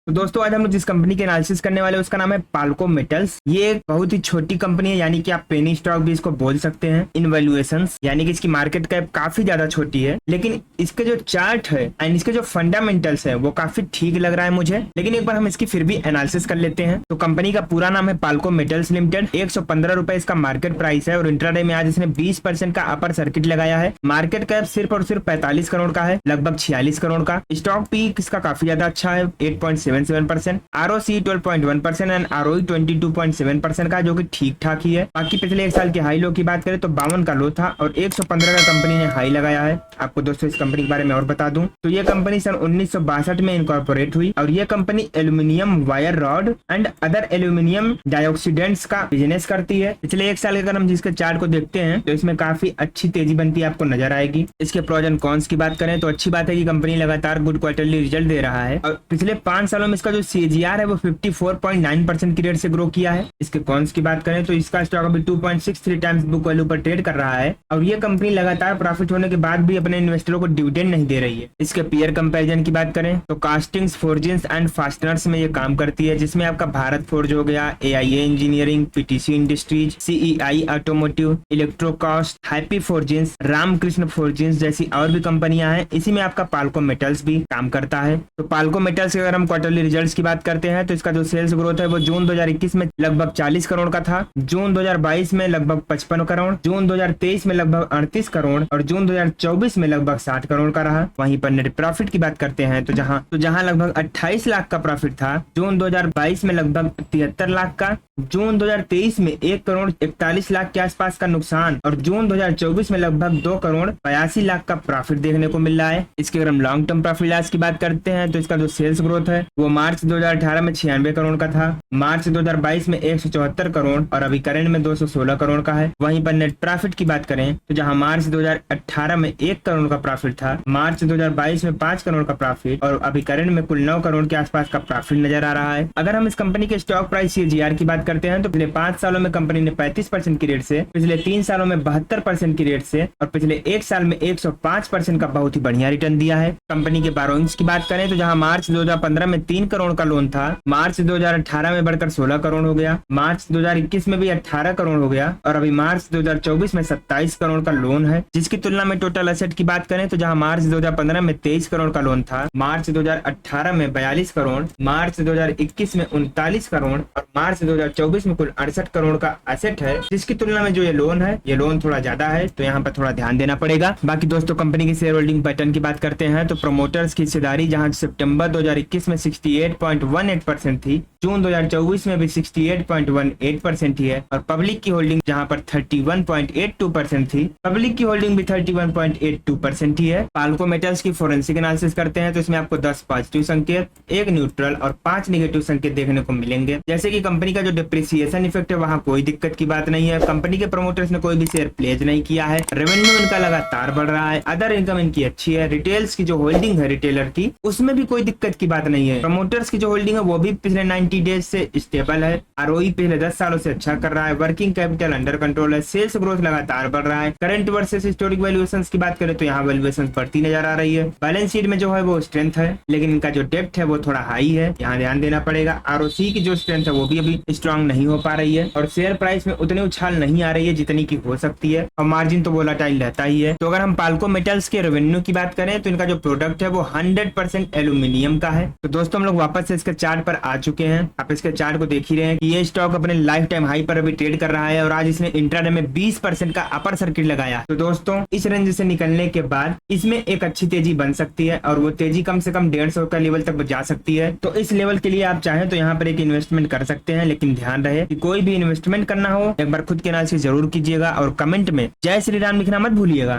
तो दोस्तों आज हम लोग जिस कंपनी के एनालिसिस करने वाले हैं उसका नाम है पाल्को मेटल्स। ये एक बहुत ही छोटी कंपनी है, यानी कि आप पेनी स्टॉक भी इसको बोल सकते हैं इन वैल्यूएशंस, यानी कि इसकी मार्केट कैप काफी ज्यादा छोटी है। लेकिन इसके जो चार्ट है एंड इसके जो फंडामेंटल्स है वो काफी ठीक लग रहा है मुझे। लेकिन एक बार हम इसकी फिर भी एनालिसिस कर लेते हैं। तो कंपनी का पूरा नाम है पाल्को मेटल्स लिमिटेड। 115 रुपए इसका मार्केट प्राइस है और इंट्राडे में आज इसने 20% का अपर सर्किट लगाया है। मार्केट कैप सिर्फ और सिर्फ 45 करोड़ का है, लगभग 46 करोड़ का। स्टॉक पीक इसका काफी ज्यादा अच्छा है, 8.77%, ROC 12.1% एंड ROE 22.7% का, जो कि ठीक ठाक ही है। बाकी पिछले एक साल के हाई लो की बात करें तो 52 का लो था और 115 का कंपनी ने हाई लगाया है। आपको दोस्तों इस कंपनी के बारे में और बता दूं तो ये कंपनी सन 1962 में इनकॉर्पोरेट हुई और ये company aluminium wire rod and other aluminium डाइऑक्सीडेंट्स का बिजनेस करती है। पिछले एक साल के अगर हम जिसके चार्ट को देखते हैं तो इसमें काफी अच्छी तेजी बनती है, आपको नजर आएगी। इसके प्रोज एंड कॉन्स की बात करें तो अच्छी बात है कि कंपनी लगातार गुड क्वार्टरली रिजल्ट दे रहा है और पिछले 5 सालों में इसका जो CAGR है वो 54.9% की रेट से ग्रो किया है। इसके कॉन्स की बात करें तो इसका स्टॉक अभी 2.63 टाइम्स बुक वैल्यू पर ट्रेड कर रहा है और ये कंपनी लगातार प्रॉफिट होने के बाद भी अपने इन्वेस्टरों को डिविडेंड नहीं दे रही है। इसके पीयर कंपैरिजन की बात करें तो कास्टिंग्स, फोर्जिंग्स एंड फास्टनर्स में ये काम करती है, जिसमें आपका भारत फोर्ज हो गया, AIA engineering, PTC industries, CEI automotive, electrocast, happy forgings, Ramkrishna forgings जैसी और भी कंपनियां हैं। इसी में आपका पाल्को मेटल्स भी काम करता है। तो पाल्को मेटल्स के अगर हम क्वार्टरली रिजल्ट्स की बात करते हैं तो इसका जो सेल्स ग्रोथ है वो जून 2021 में लगभग 40 करोड़ का था, जून 2022 में लगभग 55 करोड़, जून 2023 में लगभग 38 करोड़ और जून 2024 में लगभग 60 करोड़ का रहा। वहीं पर नेट प्रॉफिट की बात करते हैं तो जहां लगभग 28 लाख का प्रॉफिट था, जून 2022 में लगभग 73 लाख का, जून 2023 में 1 करोड़ 41 लाख के आसपास का नुकसान और जून 2024 में लगभग 2 करोड़ 82 लाख का प्रॉफिट देखने को मिल रहा है। इसके अगर हम लॉन्ग टर्म प्रॉफिट लॉस की बात करते हैं तो इसका जो सेल्स ग्रोथ है वो मार्च 2018 में 96 करोड़ का था, मार्च 2022 में 174 करोड़ और अभी करंट में 216 करोड़ का है। वहीं पर नेट प्रॉफिट की बात करें तो जहां मार्च 2018 में 1 करोड़ का प्रॉफिट था, मार्च 2022 में 5 करोड़ का प्रॉफिट और अभी करंट में कुल 9 करोड़ के आसपास का प्रॉफिट नजर आ रहा है। अगर हम इस कंपनी के स्टॉक प्राइस CAGR की बात करते हैं तो पिछले 5 सालों में कंपनी ने 35% की रेट से, पिछले 3 सालों में 72% की रेट से और पिछले 1 साल में 105% का बहुत ही बढ़िया रिटर्न दिया है। कंपनी के बोरोइंग्स की बात करें तो जहां मार्च 2015 में 3 करोड़ का लोन था, मार्च 2018 में बढ़कर 16 करोड़ हो गया, मार्च 2021 में भी 18 करोड़ हो गया और अभी मार्च 2024 में 27 करोड़ का लोन है। जिसकी तुलना में टोटल एसेट की बात करें तो जहां मार्च 2015 में 23 करोड़ का लोन था, मार्च 2018 में 42 करोड़, मार्च 2021 में 39 करोड़ और मार्च 2024 में कुल 68 करोड़ का एसेट है। जिसकी तुलना में जो ये लोन थोड़ा ज्यादा है, तो यहाँ पर थोड़ा ध्यान देना पड़ेगा। बाकी दोस्तों कंपनी की शेयर होल्डिंग पैटर्न की बात करते हैं तो प्रमोटर्स की हिस्सेदारी जहां सितंबर 2021 में 68.18% थी, जून 2024 में भी 68.18% ही है और पब्लिक की होल्डिंग जहां पर 31.82% थी, पब्लिक की होल्डिंग भी 31.82% ही है। पाल्को मेटल्स की फोरेंसिक एनालिसिस करते हैं तो इसमें आपको 10 पॉजिटिव संकेत, 1 न्यूट्रल और 5 नेगेटिव संकेत देखने को मिलेंगे। जैसे कि कंपनी का जो डिप्रिसिएशन इफेक्ट है वहां कोई दिक्कत की बात नहीं है, कंपनी के प्रमोटर्स ने कोई भी शेयर प्लेज नहीं किया है, रेवेन्यू इनका लगातार बढ़ रहा है, अदर इनकम इनकी अच्छी है, रिटेल्स की जो होल्डिंग है रिटेलर की उसमें भी कोई दिक्कत की बात नहीं है, प्रमोटर्स की जो होल्डिंग है वो भी पिछले 90 डेज से स्टेबल है, ROE पिछले 10 सालों से अच्छा कर रहा है, वर्किंग कैपिटल अंडर कंट्रोल है, सेल्स ग्रोथ लगातार बढ़ रहा है। करंट वर्सेस हिस्टोरिक वैल्यूएशंस की बात करें तो यहाँ वैल्यूएशंस बढ़ती नजर आ रही है। बैलेंस शीट में जो है वो स्ट्रेंथ है लेकिन इनका जो डेप्थ है वो थोड़ा हाई है, यहाँ ध्यान देना पड़ेगा। ROC की जो स्ट्रेंथ है वो भी अभी स्ट्रॉन्ग नहीं हो पा रही है और शेयर प्राइस में उतनी उछाल नहीं आ रही है जितनी की हो सकती है और मार्जिन तो वोलेटाइल रहता ही है। तो अगर हम पाल्को मेटल्स के रेवेन्यू की बात करें तो इनका जो प्रोडक्ट है वो 100% एल्यूमिनियम का है। तो दोस्तों हम लोग वापस से इसके चार्ट पर आ चुके हैं। आप इसके चार्ट को देख ही रहे हैं कि ये स्टॉक अपने लाइफ टाइम हाई पर अभी ट्रेड कर रहा है और आज इसने इंट्राडे में 20% का अपर सर्किट लगाया। तो दोस्तों इस रेंज से निकलने के बाद इसमें एक अच्छी तेजी बन सकती है और वो तेजी कम से कम 150 का लेवल तक जा सकती है। तो इस लेवल के लिए आप चाहें तो यहाँ पर एक इन्वेस्टमेंट कर सकते हैं, लेकिन ध्यान रहे कि कोई भी इन्वेस्टमेंट करना हो एक बार खुद के एनालिसिस जरूर कीजिएगा और कमेंट में जय श्री राम लिखना मत भूलिएगा।